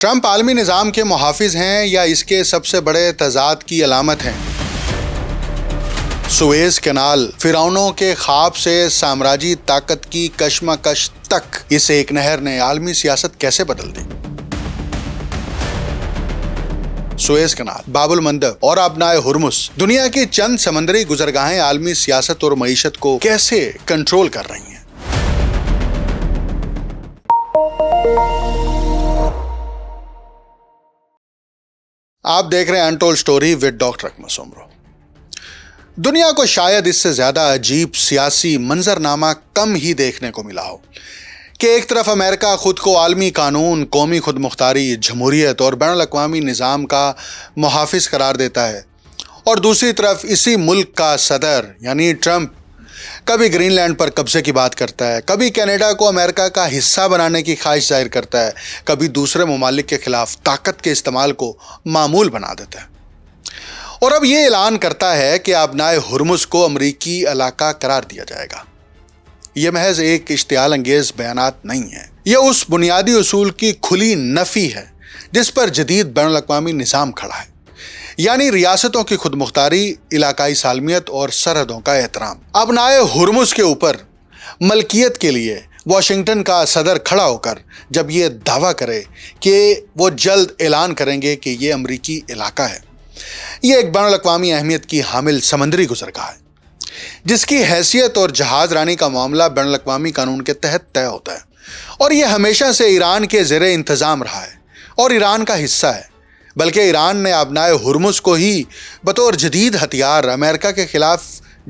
Trump عالمی نظام کے محافظ ہیں یا اس کے سب سے بڑے تضاد کی علامت ہیں؟ سویز کینال فرعونوں کے خواب سے سامراجی طاقت کی کشمکش تک، اس ایک نہر نے عالمی سیاست کیسے بدل دی؟ سویز کینال، باب المندب اور آبنائے ہرمز، دنیا کی چند سمندری گزرگاہیں عالمی سیاست اور معیشت کو کیسے کنٹرول کر رہی ہیں؟ آپ دیکھ رہے ہیں انٹولڈ سٹوری ود ڈاکٹر اکمل سومرو۔ دنیا کو شاید اس سے زیادہ عجیب سیاسی منظرنامہ کم ہی دیکھنے کو ملا ہو کہ ایک طرف امریکہ خود کو عالمی قانون، قومی خود مختاری، جمہوریت اور بین الاقوامی نظام کا محافظ قرار دیتا ہے، اور دوسری طرف اسی ملک کا صدر یعنی ٹرمپ کبھی گرین لینڈ پر قبضے کی بات کرتا ہے، کبھی کینیڈا کو امریکہ کا حصہ بنانے کی خواہش ظاہر کرتا ہے، کبھی دوسرے ممالک کے خلاف طاقت کے استعمال کو معمول بنا دیتا ہے، اور اب یہ اعلان کرتا ہے کہ آبنائے ہرمز کو امریکی علاقہ قرار دیا جائے گا۔ یہ محض ایک اشتعال انگیز بیانات نہیں ہے، یہ اس بنیادی اصول کی کھلی نفی ہے جس پر جدید بین الاقوامی نظام کھڑا ہے، یعنی ریاستوں کی خود مختاری، علاقائی سالمیت اور سرحدوں کا احترام۔ آبنائے ہرمز کے اوپر ملکیت کے لیے واشنگٹن کا صدر کھڑا ہو کر جب یہ دعویٰ کرے کہ وہ جلد اعلان کریں گے کہ یہ امریکی علاقہ ہے، یہ ایک بین الاقوامی اہمیت کی حامل سمندری گزرگاہ ہے جس کی حیثیت اور جہاز رانی کا معاملہ بین الاقوامی قانون کے تحت طے ہوتا ہے، اور یہ ہمیشہ سے ایران کے زیر انتظام رہا ہے اور ایران کا حصہ ہے، بلکہ ایران نے آبنائے ہرمز کو ہی بطور جدید ہتھیار امریکہ کے خلاف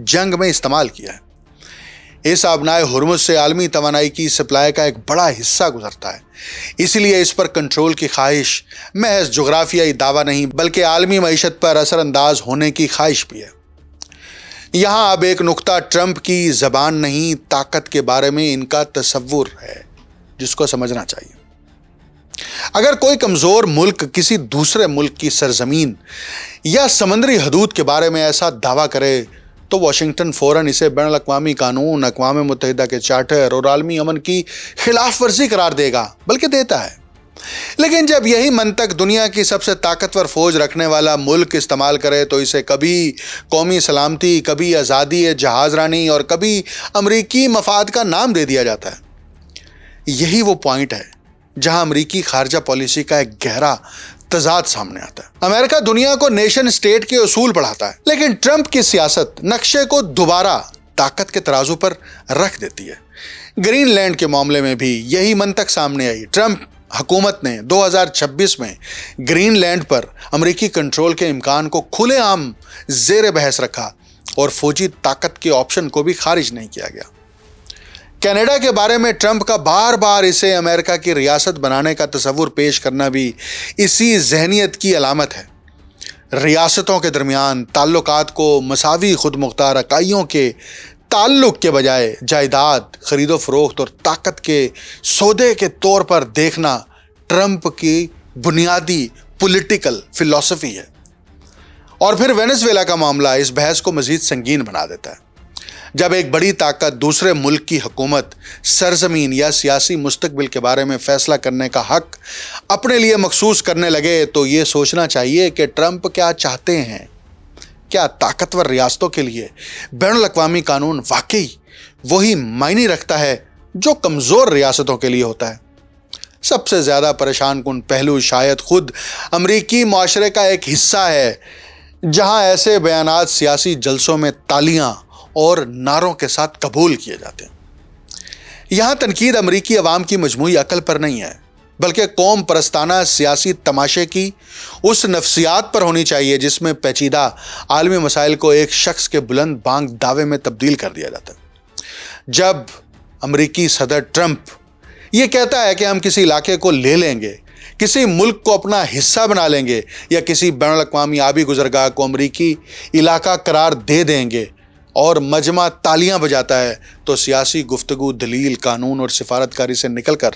جنگ میں استعمال کیا ہے۔ اس آبنائے ہرمز سے عالمی توانائی کی سپلائی کا ایک بڑا حصہ گزرتا ہے، اس لیے اس پر کنٹرول کی خواہش محض جغرافیائی دعویٰ نہیں بلکہ عالمی معیشت پر اثر انداز ہونے کی خواہش بھی ہے۔ یہاں اب ایک نقطہ ٹرمپ کی زبان نہیں، طاقت کے بارے میں ان کا تصور ہے جس کو سمجھنا چاہیے۔ اگر کوئی کمزور ملک کسی دوسرے ملک کی سرزمین یا سمندری حدود کے بارے میں ایسا دعویٰ کرے تو واشنگٹن فوراً اسے بین الاقوامی قانون، اقوام متحدہ کے چارٹر اور عالمی امن کی خلاف ورزی قرار دے گا، بلکہ دیتا ہے۔ لیکن جب یہی منطق دنیا کی سب سے طاقتور فوج رکھنے والا ملک استعمال کرے تو اسے کبھی قومی سلامتی، کبھی آزادی جہاز رانی اور کبھی امریکی مفاد کا نام دے دیا جاتا ہے۔ یہی وہ پوائنٹ ہے جہاں امریکی خارجہ پالیسی کا ایک گہرا تضاد سامنے آتا ہے۔ امریکہ دنیا کو نیشن اسٹیٹ کے اصول پڑھاتا ہے، لیکن ٹرمپ کی سیاست نقشے کو دوبارہ طاقت کے ترازو پر رکھ دیتی ہے۔ گرین لینڈ کے معاملے میں بھی یہی منطق سامنے آئی۔ ٹرمپ حکومت نے 2026 میں گرین لینڈ پر امریکی کنٹرول کے امکان کو کھلے عام زیر بحث رکھا اور فوجی طاقت کے آپشن کو بھی خارج نہیں کیا گیا۔ کینیڈا کے بارے میں ٹرمپ کا بار بار اسے امریکہ کی ریاست بنانے کا تصور پیش کرنا بھی اسی ذہنیت کی علامت ہے۔ ریاستوں کے درمیان تعلقات کو مساوی خود مختار اکائیوں کے تعلق کے بجائے جائیداد، خرید و فروخت اور طاقت کے سودے کے طور پر دیکھنا ٹرمپ کی بنیادی پولیٹیکل فلسفی ہے، اور پھر وینزویلا کا معاملہ اس بحث کو مزید سنگین بنا دیتا ہے۔ جب ایک بڑی طاقت دوسرے ملک کی حکومت، سرزمین یا سیاسی مستقبل کے بارے میں فیصلہ کرنے کا حق اپنے لیے مخصوص کرنے لگے تو یہ سوچنا چاہیے کہ ٹرمپ کیا چاہتے ہیں۔ کیا طاقتور ریاستوں کے لیے بین الاقوامی قانون واقعی وہی معنی رکھتا ہے جو کمزور ریاستوں کے لیے ہوتا ہے؟ سب سے زیادہ پریشان کن پہلو شاید خود امریکی معاشرے کا ایک حصہ ہے جہاں ایسے بیانات سیاسی جلسوں میں تالیاں اور نعروں کے ساتھ قبول کیے جاتے ہیں۔ یہاں تنقید امریکی عوام کی مجموعی عقل پر نہیں ہے بلکہ قوم پرستانہ سیاسی تماشے کی اس نفسیات پر ہونی چاہیے جس میں پیچیدہ عالمی مسائل کو ایک شخص کے بلند بانگ دعوے میں تبدیل کر دیا جاتا ہے۔ جب امریکی صدر ٹرمپ یہ کہتا ہے کہ ہم کسی علاقے کو لے لیں گے، کسی ملک کو اپنا حصہ بنا لیں گے یا کسی بین الاقوامی آبی گزرگاہ کو امریکی علاقہ قرار دے دیں گے اور مجمع تالیاں بجاتا ہے تو سیاسی گفتگو دلیل، قانون اور سفارتکاری سے نکل کر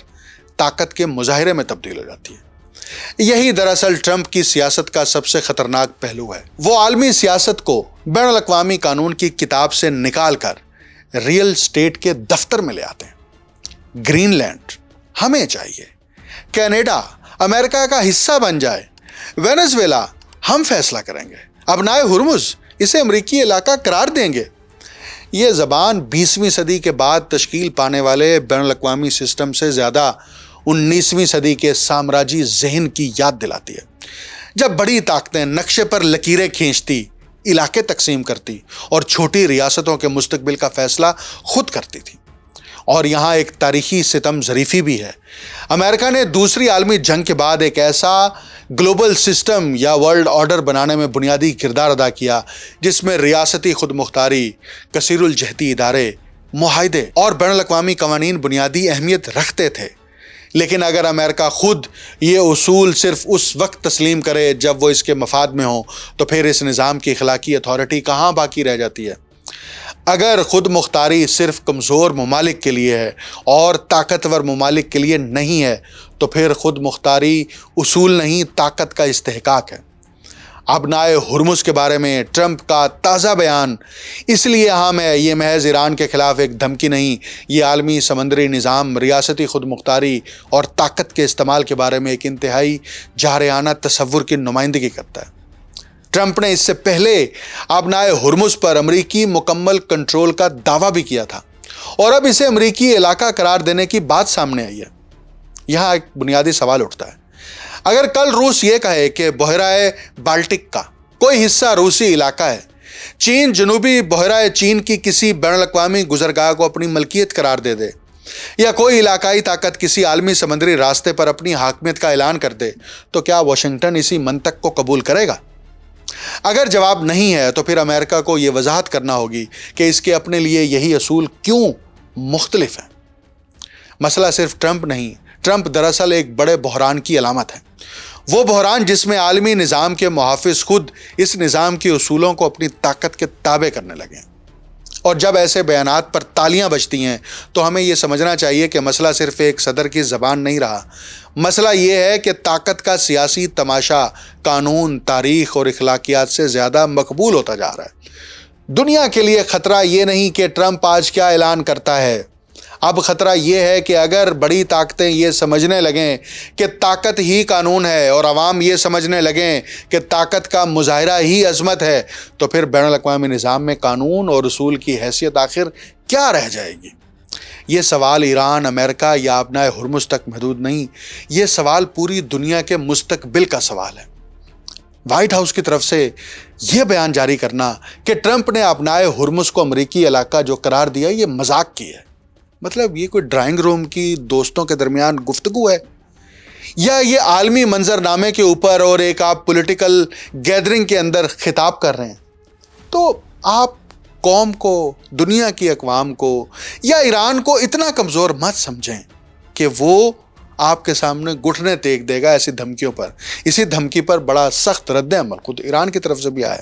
طاقت کے مظاہرے میں تبدیل ہو جاتی ہے۔ یہی دراصل ٹرمپ کی سیاست کا سب سے خطرناک پہلو ہے۔ وہ عالمی سیاست کو بین الاقوامی قانون کی کتاب سے نکال کر ریئل اسٹیٹ کے دفتر میں لے آتے ہیں۔ گرین لینڈ ہمیں چاہیے، کینیڈا امریکہ کا حصہ بن جائے، وینزویلا ہم فیصلہ کریں گے، ابنائے ہرمز اسے امریکی علاقہ قرار دیں گے۔ یہ زبان 20ویں صدی کے بعد تشکیل پانے والے بین الاقوامی سسٹم سے زیادہ 19ویں صدی کے سامراجی ذہن کی یاد دلاتی ہے، جب بڑی طاقتیں نقشے پر لکیریں کھینچتی، علاقے تقسیم کرتی اور چھوٹی ریاستوں کے مستقبل کا فیصلہ خود کرتی تھی۔ اور یہاں ایک تاریخی ستم ظریفی بھی ہے۔ امریکہ نے دوسری عالمی جنگ کے بعد ایک ایسا گلوبل سسٹم یا ورلڈ آرڈر بنانے میں بنیادی کردار ادا کیا جس میں ریاستی خود مختاری، کثیر الجہتی ادارے، معاہدے اور بین الاقوامی قوانین بنیادی اہمیت رکھتے تھے۔ لیکن اگر امریکہ خود یہ اصول صرف اس وقت تسلیم کرے جب وہ اس کے مفاد میں ہو، تو پھر اس نظام کی اخلاقی اتھارٹی کہاں باقی رہ جاتی ہے؟ اگر خود مختاری صرف کمزور ممالک کے لیے ہے اور طاقتور ممالک کے لیے نہیں ہے، تو پھر خود مختاری اصول نہیں، طاقت کا استحقاق ہے۔ ابنائے ہرمز کے بارے میں ٹرمپ کا تازہ بیان اس لیے اہم ہے، یہ محض ایران کے خلاف ایک دھمکی نہیں، یہ عالمی سمندری نظام، ریاستی خود مختاری اور طاقت کے استعمال کے بارے میں ایک انتہائی جارحانہ تصور کی نمائندگی کرتا ہے۔ ٹرمپ نے اس سے پہلے ابنائے ہرمز پر امریکی مکمل کنٹرول کا دعویٰ بھی کیا تھا، اور اب اسے امریکی علاقہ قرار دینے کی بات سامنے آئی ہے۔ یہاں ایک بنیادی سوال اٹھتا ہے، اگر کل روس یہ کہے کہ بحیرہ بالٹک کا کوئی حصہ روسی علاقہ ہے، چین جنوبی بحیرہ چین کی کسی بین الاقوامی گزرگاہ کو اپنی ملکیت قرار دے دے، یا کوئی علاقائی طاقت کسی عالمی سمندری راستے پر اپنی حاکمیت کا اعلان کر دے، تو کیا واشنگٹن اسی منطق کو قبول کرے گا؟ اگر جواب نہیں ہے تو پھر امریکہ کو یہ وضاحت کرنا ہوگی کہ اس کے اپنے لیے یہی اصول کیوں مختلف ہیں۔ مسئلہ صرف ٹرمپ نہیں، ٹرمپ دراصل ایک بڑے بحران کی علامت ہے، وہ بحران جس میں عالمی نظام کے محافظ خود اس نظام کے اصولوں کو اپنی طاقت کے تابع کرنے لگے ہیں۔ اور جب ایسے بیانات پر تالیاں بجتی ہیں تو ہمیں یہ سمجھنا چاہیے کہ مسئلہ صرف ایک صدر کی زبان نہیں رہا، مسئلہ یہ ہے کہ طاقت کا سیاسی تماشا قانون، تاریخ اور اخلاقیات سے زیادہ مقبول ہوتا جا رہا ہے۔ دنیا کے لیے خطرہ یہ نہیں کہ ٹرمپ آج کیا اعلان کرتا ہے، اب خطرہ یہ ہے کہ اگر بڑی طاقتیں یہ سمجھنے لگیں کہ طاقت ہی قانون ہے اور عوام یہ سمجھنے لگیں کہ طاقت کا مظاہرہ ہی عظمت ہے، تو پھر بین الاقوامی نظام میں قانون اور اصول کی حیثیت آخر کیا رہ جائے گی؟ یہ سوال ایران، امریکہ یا ابنائے ہرمز تک محدود نہیں، یہ سوال پوری دنیا کے مستقبل کا سوال ہے۔ وائٹ ہاؤس کی طرف سے یہ بیان جاری کرنا کہ ٹرمپ نے ابنائے ہرمز کو امریکی علاقہ جو قرار دیا، یہ مذاق کی ہے، مطلب یہ کوئی ڈرائنگ روم کی دوستوں کے درمیان گفتگو ہے، یا یہ عالمی منظر نامے کے اوپر اور ایک آپ پولیٹیکل گیدرنگ کے اندر خطاب کر رہے ہیں؟ تو آپ قوم کو، دنیا کی اقوام کو یا ایران کو اتنا کمزور مت سمجھیں کہ وہ آپ کے سامنے گھٹنے ٹیک دے گا ایسی دھمکیوں پر۔ اسی دھمکی پر بڑا سخت رد عمل خود ایران کی طرف سے بھی آیا۔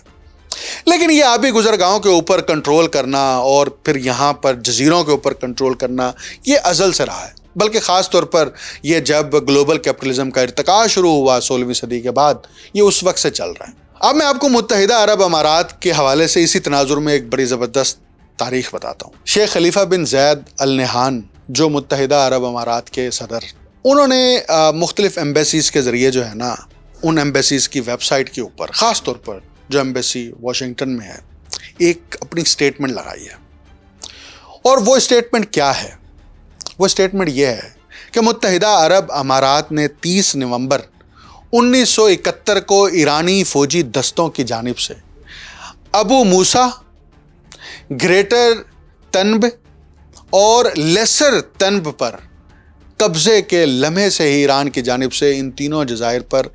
لیکن یہ آبی گزرگاہوں کے اوپر کنٹرول کرنا اور پھر یہاں پر جزیروں کے اوپر کنٹرول کرنا، یہ ازل سے رہا ہے، بلکہ خاص طور پر یہ جب گلوبل کیپٹلزم کا ارتقاء شروع ہوا 16ویں صدی کے بعد، یہ اس وقت سے چل رہا ہے۔ اب میں آپ کو متحدہ عرب امارات کے حوالے سے اسی تناظر میں ایک بڑی زبردست تاریخ بتاتا ہوں۔ شیخ خلیفہ بن زید ال نہیان جو متحدہ عرب امارات کے صدر، انہوں نے مختلف ایمبیسیز کے ذریعے جو ہے نا، ان ایمبیسیز کی ویب سائٹ کے اوپر، خاص طور پر جو ایمبیسی واشنگٹن میں ہے، ایک اپنی سٹیٹمنٹ لگائی ہے۔ اور وہ سٹیٹمنٹ کیا ہے؟ وہ سٹیٹمنٹ یہ ہے کہ متحدہ عرب امارات نے 30 نومبر 1971 کو ایرانی فوجی دستوں کی جانب سے ابو موسیٰ، گریٹر تنب اور لیسر تنب پر قبضے کے لمحے سے ہی ایران کی جانب سے ان تینوں جزائر پر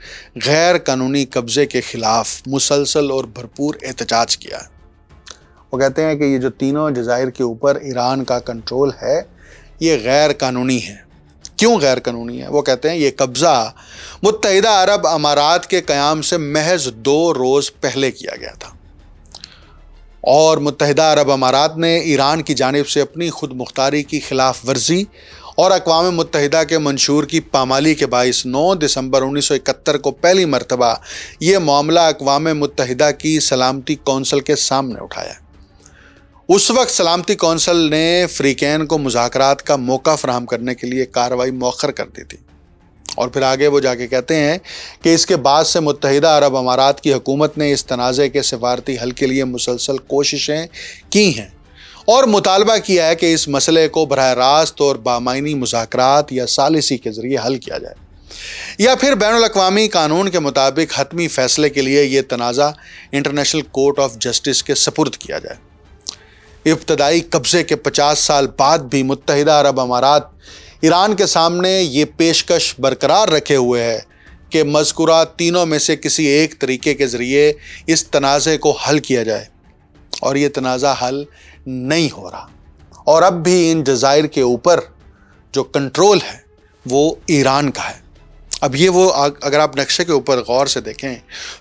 غیر قانونی قبضے کے خلاف مسلسل اور بھرپور احتجاج کیا ہے۔ وہ کہتے ہیں کہ یہ جو تینوں جزائر کے اوپر ایران کا کنٹرول ہے، یہ غیر قانونی ہے۔ کیوں غیر قانونی ہے؟ وہ کہتے ہیں یہ قبضہ متحدہ عرب امارات کے قیام سے محض 2 روز پہلے کیا گیا تھا، اور متحدہ عرب امارات نے ایران کی جانب سے اپنی خود مختاری کی خلاف ورزی اور اقوام متحدہ کے منشور کی پامالی کے باعث 9 دسمبر 1971 کو پہلی مرتبہ یہ معاملہ اقوام متحدہ کی سلامتی کونسل کے سامنے اٹھایا۔ اس وقت سلامتی کونسل نے فریقین کو مذاکرات کا موقع فراہم کرنے کے لیے کارروائی مؤخر کر دی تھی۔ اور پھر آگے وہ جا کے کہتے ہیں کہ اس کے بعد سے متحدہ عرب امارات کی حکومت نے اس تنازع کے سفارتی حل کے لیے مسلسل کوششیں کی ہیں اور مطالبہ کیا ہے کہ اس مسئلے کو براہ راست اور بامعنی مذاکرات یا ثالثی کے ذریعے حل کیا جائے یا پھر بین الاقوامی قانون کے مطابق حتمی فیصلے کے لیے یہ تنازع انٹرنیشنل کورٹ آف جسٹس کے سپرد کیا جائے۔ ابتدائی قبضے کے 50 سال بعد بھی متحدہ عرب امارات ایران کے سامنے یہ پیشکش برقرار رکھے ہوئے ہے کہ مذکورہ تینوں میں سے کسی ایک طریقے کے ذریعے اس تنازع کو حل کیا جائے، اور یہ تنازع حل نہیں ہو رہا، اور اب بھی ان جزائر کے اوپر جو کنٹرول ہے وہ ایران کا ہے۔ اب یہ وہ اگر آپ نقشے کے اوپر غور سے دیکھیں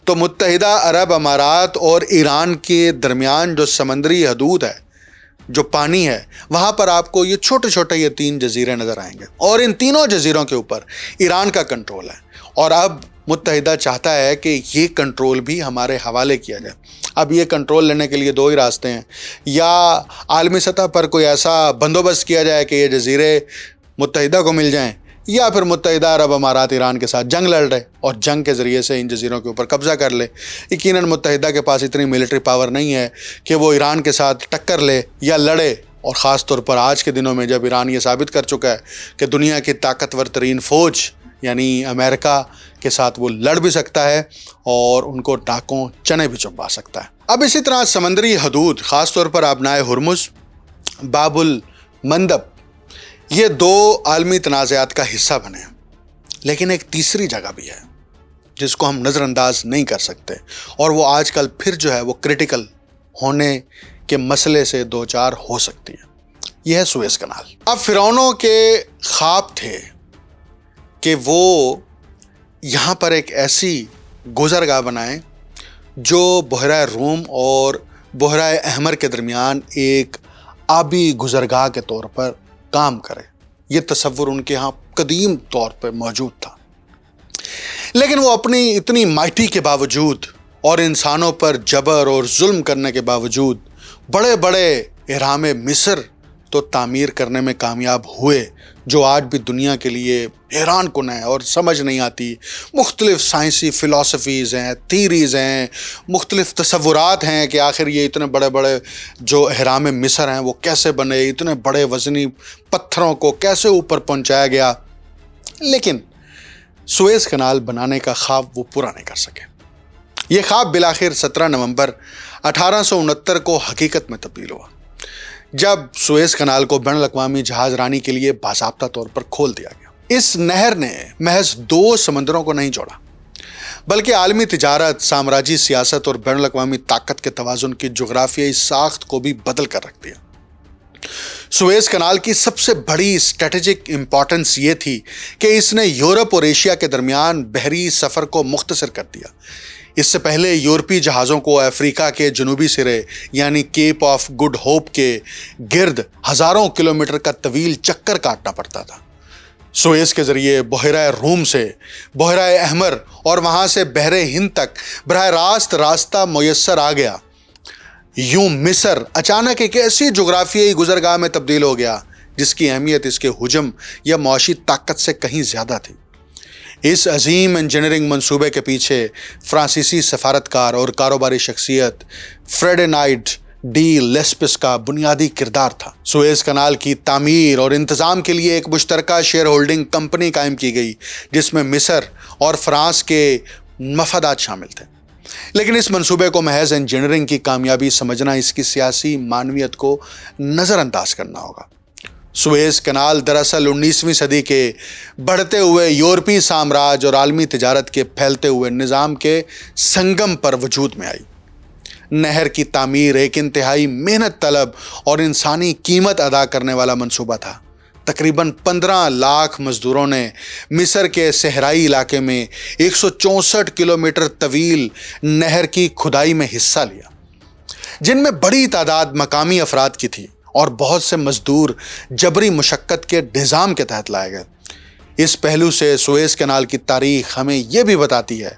تو متحدہ عرب امارات اور ایران کے درمیان جو سمندری حدود ہے، جو پانی ہے، وہاں پر آپ کو یہ چھوٹے چھوٹے یہ 3 جزیرے نظر آئیں گے، اور ان تینوں جزیروں کے اوپر ایران کا کنٹرول ہے، اور اب متحدہ چاہتا ہے کہ یہ کنٹرول بھی ہمارے حوالے کیا جائے۔ اب یہ کنٹرول لینے کے لیے 2 ہی راستے ہیں، یا عالمی سطح پر کوئی ایسا بندوبست کیا جائے کہ یہ جزیرے متحدہ کو مل جائیں، یا پھر متحدہ عرب امارات ایران کے ساتھ جنگ لڑ رہے اور جنگ کے ذریعے سے ان جزیروں کے اوپر قبضہ کر لے۔ یقیناً متحدہ کے پاس اتنی ملٹری پاور نہیں ہے کہ وہ ایران کے ساتھ ٹکر لے یا لڑے، اور خاص طور پر آج کے دنوں میں جب ایران یہ ثابت کر چکا ہے کہ دنیا کی طاقتور ترین فوج یعنی امریکہ کے ساتھ وہ لڑ بھی سکتا ہے اور ان کو ڈاکوں چنے بھی چبا سکتا ہے۔ اب اسی طرح سمندری حدود، خاص طور پر آبنائے ہرمز، باب المندب، یہ 2 عالمی تنازعات کا حصہ بنے، لیکن ایک تیسری جگہ بھی ہے جس کو ہم نظر انداز نہیں کر سکتے، اور وہ آج کل پھر جو ہے وہ کرٹیکل ہونے کے مسئلے سے دوچار ہو سکتی ہے۔ یہ ہے سویز کنال۔ اب فرعونوں کے خواب تھے کہ وہ یہاں پر ایک ایسی گزرگاہ بنائیں جو بحیرہ روم اور بحیرہ احمر کے درمیان ایک آبی گزرگاہ کے طور پر کام کرے۔ یہ تصور ان کے ہاں قدیم طور پہ موجود تھا، لیکن وہ اپنی اتنی مائٹی کے باوجود اور انسانوں پر جبر اور ظلم کرنے کے باوجود بڑے بڑے اہرام مصر تو تعمیر کرنے میں کامیاب ہوئے، جو آج بھی دنیا کے لیے حیران کن ہے اور سمجھ نہیں آتی۔ مختلف سائنسی فلسفیز ہیں، تھیریز ہیں، مختلف تصورات ہیں کہ آخر یہ اتنے بڑے بڑے جو اہرام مصر ہیں وہ کیسے بنے، اتنے بڑے وزنی پتھروں کو کیسے اوپر پہنچایا گیا، لیکن سویز کنال بنانے کا خواب وہ پورا نہیں کر سکے۔ یہ خواب بالآخر 17 نومبر 1869 کو حقیقت میں تبدیل ہوا، جب سویز کنال کو بین الاقوامی جہاز رانی کے لیے باضابطہ طور پر کھول دیا گیا۔ اس نہر نے محض 2 سمندروں کو نہیں جوڑا، بلکہ عالمی تجارت، سامراجی سیاست اور بین الاقوامی طاقت کے توازن کی جغرافیائی ساخت کو بھی بدل کر رکھ دیا۔ سویز کنال کی سب سے بڑی اسٹریٹجک امپورٹنس یہ تھی کہ اس نے یورپ اور ایشیا کے درمیان بحری سفر کو مختصر کر دیا۔ اس سے پہلے یورپی جہازوں کو افریقہ کے جنوبی سرے یعنی کیپ آف گڈ ہوپ کے گرد ہزاروں کلومیٹر کا طویل چکر کاٹنا پڑتا تھا۔ سویز کے ذریعے بحیرہ روم سے بحیرہ احمر اور وہاں سے بحر ہند تک براہ راست راستہ میسر آ گیا۔ یوں مصر اچانک ایک ایسی جغرافیائی گزرگاہ میں تبدیل ہو گیا جس کی اہمیت اس کے حجم یا معاشی طاقت سے کہیں زیادہ تھی۔ اس عظیم انجینئرنگ منصوبے کے پیچھے فرانسیسی سفارتکار اور کاروباری شخصیت فریڈینائڈ ڈی لیسپس کا بنیادی کردار تھا۔ سویز کنال کی تعمیر اور انتظام کے لیے ایک مشترکہ شیئر ہولڈنگ کمپنی قائم کی گئی جس میں مصر اور فرانس کے مفادات شامل تھے، لیکن اس منصوبے کو محض انجینئرنگ کی کامیابی سمجھنا اس کی سیاسی معنویت کو نظر انداز کرنا ہوگا۔ سویز کنال دراصل 19ویں صدی کے بڑھتے ہوئے یورپی سامراج اور عالمی تجارت کے پھیلتے ہوئے نظام کے سنگم پر وجود میں آئی۔ نہر کی تعمیر ایک انتہائی محنت طلب اور انسانی قیمت ادا کرنے والا منصوبہ تھا۔ تقریباً 15 لاکھ مزدوروں نے مصر کے صحرائی علاقے میں 164 کلومیٹر طویل نہر کی کھدائی میں حصہ لیا، جن میں بڑی تعداد مقامی افراد کی تھی اور بہت سے مزدور جبری مشقت کے نظام کے تحت لائے گئے۔ اس پہلو سے سویز کنال کی تاریخ ہمیں یہ بھی بتاتی ہے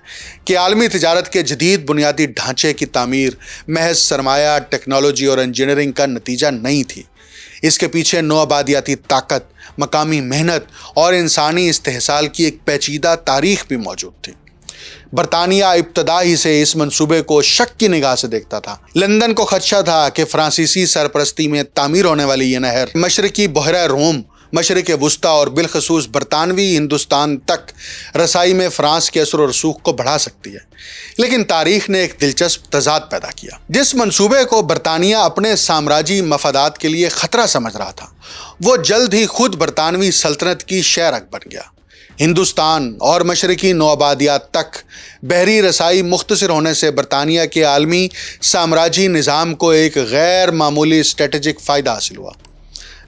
کہ عالمی تجارت کے جدید بنیادی ڈھانچے کی تعمیر محض سرمایہ، ٹیکنالوجی اور انجینئرنگ کا نتیجہ نہیں تھی۔ اس کے پیچھے نوآبادیاتی طاقت، مقامی محنت اور انسانی استحصال کی ایک پیچیدہ تاریخ بھی موجود تھی۔ برطانیہ ابتدا ہی سے اس منصوبے کو شک کی نگاہ سے دیکھتا تھا۔ لندن کو خدشہ تھا کہ فرانسیسی سرپرستی میں تعمیر ہونے والی یہ نہر مشرقی بحیرہ روم، مشرق وسطیٰ اور بالخصوص برطانوی ہندوستان تک رسائی میں فرانس کے اثر و رسوخ کو بڑھا سکتی ہے۔ لیکن تاریخ نے ایک دلچسپ تضاد پیدا کیا۔ جس منصوبے کو برطانیہ اپنے سامراجی مفادات کے لیے خطرہ سمجھ رہا تھا، وہ جلد ہی خود برطانوی سلطنت کی شہرک بن گیا۔ ہندوستان اور مشرقی نوآبادیات تک بحری رسائی مختصر ہونے سے برطانیہ کے عالمی سامراجی نظام کو ایک غیر معمولی اسٹریٹجک فائدہ حاصل ہوا۔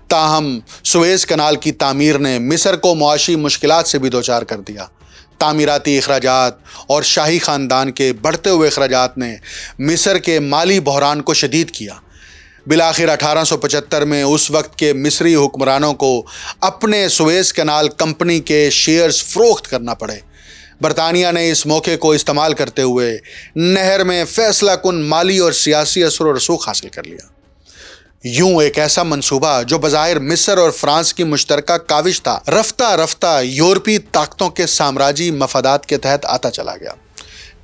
تاہم سویز کنال کی تعمیر نے مصر کو معاشی مشکلات سے بھی دوچار کر دیا۔ تعمیراتی اخراجات اور شاہی خاندان کے بڑھتے ہوئے اخراجات نے مصر کے مالی بحران کو شدید کیا۔ بالآخر 1875 میں اس وقت کے مصری حکمرانوں کو اپنے سویز کنال کمپنی کے شیئرز فروخت کرنا پڑے۔ برطانیہ نے اس موقع کو استعمال کرتے ہوئے نہر میں فیصلہ کن مالی اور سیاسی اثر و رسوخ حاصل کر لیا۔ یوں ایک ایسا منصوبہ جو بظاہر مصر اور فرانس کی مشترکہ کاوش تھا، رفتہ رفتہ یورپی طاقتوں کے سامراجی مفادات کے تحت آتا چلا گیا۔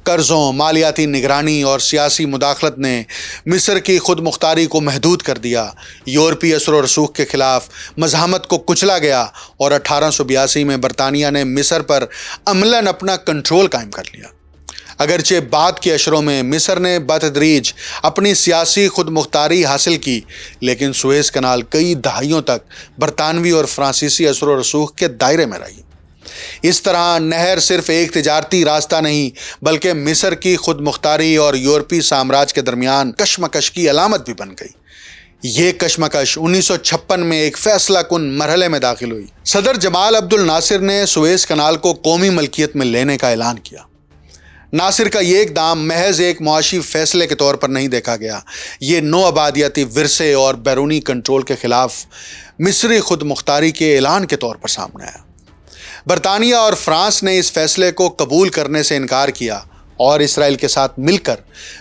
قرضوں، مالیاتی نگرانی اور سیاسی مداخلت نے مصر کی خود مختاری کو محدود کر دیا۔ یورپی اثر و رسوخ کے خلاف مزاحمت کو کچلا گیا اور 1882 میں برطانیہ نے مصر پر عملاً اپنا کنٹرول قائم کر لیا۔ اگرچہ بعد کے اشروں میں مصر نے بتدریج اپنی سیاسی خود مختاری حاصل کی، لیکن سویز کنال کئی دہائیوں تک برطانوی اور فرانسیسی اثر و رسوخ کے دائرے میں رہی۔ اس طرح نہر صرف ایک تجارتی راستہ نہیں، بلکہ مصر کی خود مختاری اور یورپی سامراج کے درمیان کشمکش کی علامت بھی بن گئی۔ یہ کشمکش 1956 میں ایک فیصلہ کن مرحلے میں داخل ہوئی۔ صدر جمال عبد الناصر نے سویز کنال کو قومی ملکیت میں لینے کا اعلان کیا۔ ناصر کا یہ اقدام محض ایک معاشی فیصلے کے طور پر نہیں دیکھا گیا، یہ نوآبادیاتی ورثے اور بیرونی کنٹرول کے خلاف مصری خود مختاری کے اعلان کے طور پر سامنے آیا۔ برطانیہ اور فرانس نے اس فیصلے کو قبول کرنے سے انکار کیا اور اسرائیل کے ساتھ مل کر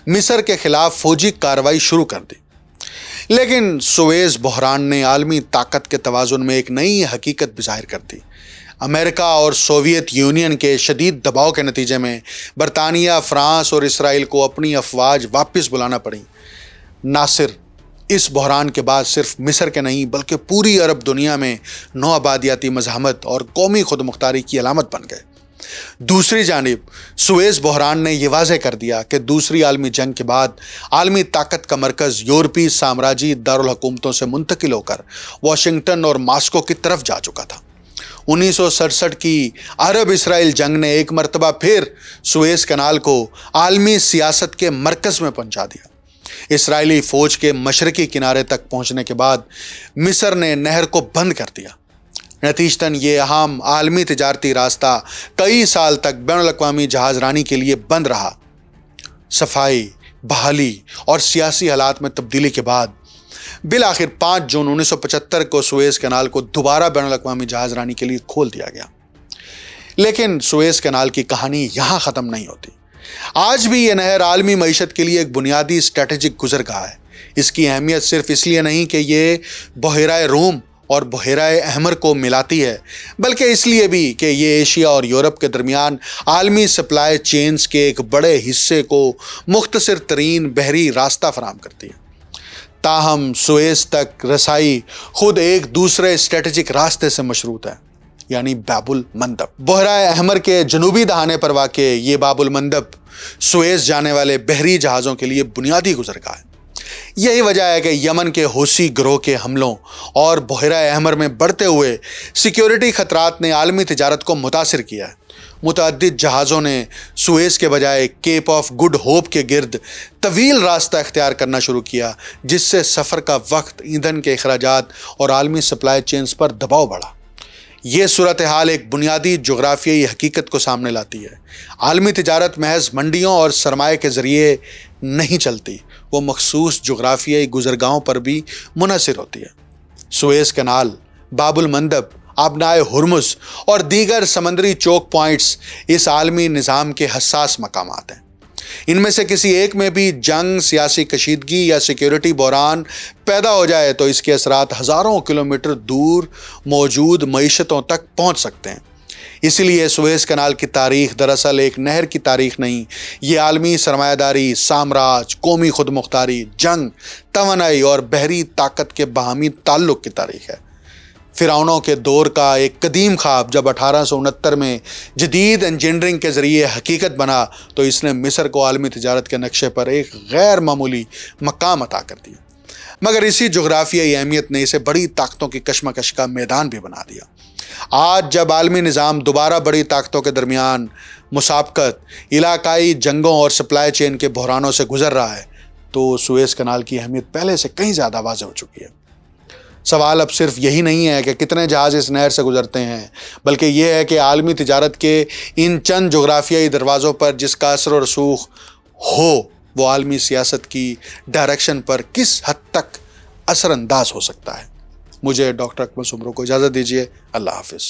مصر کے خلاف فوجی کارروائی شروع کر دی۔ لیکن سویز بحران نے عالمی طاقت کے توازن میں ایک نئی حقیقت بھی ظاہر کر دی۔ امریکہ اور سوویت یونین کے شدید دباؤ کے نتیجے میں برطانیہ، فرانس اور اسرائیل کو اپنی افواج واپس بلانا پڑی۔ ناصر اس بحران کے بعد صرف مصر کے نہیں بلکہ پوری عرب دنیا میں نوآبادیاتی مزاحمت اور قومی خود مختاری کی علامت بن گئے۔ دوسری جانب سویز بحران نے یہ واضح کر دیا کہ دوسری عالمی جنگ کے بعد عالمی طاقت کا مرکز یورپی سامراجی دارالحکومتوں سے منتقل ہو کر واشنگٹن اور ماسکو کی طرف جا چکا تھا۔ 1967 کی عرب اسرائیل جنگ نے ایک مرتبہ پھر سویز کنال کو عالمی سیاست کے مرکز میں پہنچا دیا۔ اسرائیلی فوج کے مشرقی کنارے تک پہنچنے کے بعد مصر نے نہر کو بند کر دیا۔ نتیجتاً یہ اہم عالمی تجارتی راستہ کئی سال تک بین الاقوامی جہاز رانی کے لیے بند رہا۔ صفائی، بحالی اور سیاسی حالات میں تبدیلی کے بعد بالآخر 5 جون 1975 کو سویز کنال کو دوبارہ بین الاقوامی جہاز رانی کے لیے کھول دیا گیا۔ لیکن سویز کنال کی کہانی یہاں ختم نہیں ہوتی۔ آج بھی یہ نہر عالمی معیشت کے لیے ایک بنیادی اسٹریٹجک گزرگاہ ہے۔ اس کی اہمیت صرف اس لیے نہیں کہ یہ بحیرہ روم اور بحیرہ احمر کو ملاتی ہے، بلکہ اس لیے بھی کہ یہ ایشیا اور یورپ کے درمیان عالمی سپلائی چینز کے ایک بڑے حصے کو مختصر ترین بحری راستہ فراہم کرتی ہے۔ تاہم سویز تک رسائی خود ایک دوسرے اسٹریٹجک راستے سے مشروط ہے، یعنی باب المندب۔ بحیرہ احمر کے جنوبی دہانے پر واقع یہ باب المندب سویز جانے والے بحری جہازوں کے لیے بنیادی گزرگاہ ہے۔ یہی وجہ ہے کہ یمن کے حوثی گروہ کے حملوں اور بحیرہ احمر میں بڑھتے ہوئے سیکیورٹی خطرات نے عالمی تجارت کو متاثر کیا ہے۔ متعدد جہازوں نے سویز کے بجائے کیپ آف گڈ ہوپ کے گرد طویل راستہ اختیار کرنا شروع کیا، جس سے سفر کا وقت، ایندھن کے اخراجات اور عالمی سپلائی چینز پر دباؤ بڑھا۔ یہ صورتحال ایک بنیادی جغرافیائی حقیقت کو سامنے لاتی ہے۔ عالمی تجارت محض منڈیوں اور سرمایہ کے ذریعے نہیں چلتی، وہ مخصوص جغرافیائی گزرگاہوں پر بھی منحصر ہوتی ہے۔ سویز کنال، باب المندب، آبنائے ہرمز اور دیگر سمندری چوک پوائنٹس اس عالمی نظام کے حساس مقامات ہیں۔ ان میں سے کسی ایک میں بھی جنگ، سیاسی کشیدگی یا سیکیورٹی بحران پیدا ہو جائے تو اس کے اثرات ہزاروں کلومیٹر دور موجود معیشتوں تک پہنچ سکتے ہیں۔ اسی لیے سویز کنال کی تاریخ دراصل ایک نہر کی تاریخ نہیں، یہ عالمی سرمایہ داری، سامراج، قومی خود مختاری، جنگ، توانائی اور بحری طاقت کے باہمی تعلق کی تاریخ ہے۔ فرعونوں کے دور کا ایک قدیم خواب جب 1869 میں جدید انجینئرنگ کے ذریعے حقیقت بنا تو اس نے مصر کو عالمی تجارت کے نقشے پر ایک غیر معمولی مقام عطا کر دیا، مگر اسی جغرافیائی اہمیت نے اسے بڑی طاقتوں کی کشمکش کا میدان بھی بنا دیا۔ آج جب عالمی نظام دوبارہ بڑی طاقتوں کے درمیان مسابقت، علاقائی جنگوں اور سپلائی چین کے بحرانوں سے گزر رہا ہے تو سویز کنال کی اہمیت پہلے سے کہیں زیادہ واضح ہو چکی ہے۔ سوال اب صرف یہی نہیں ہے کہ کتنے جہاز اس نہر سے گزرتے ہیں، بلکہ یہ ہے کہ عالمی تجارت کے ان چند جغرافیائی دروازوں پر جس کا اثر و رسوخ ہو وہ عالمی سیاست کی ڈائریکشن پر کس حد تک اثر انداز ہو سکتا ہے۔ مجھے ڈاکٹر اکمل سمرو کو اجازت دیجیے۔ اللہ حافظ۔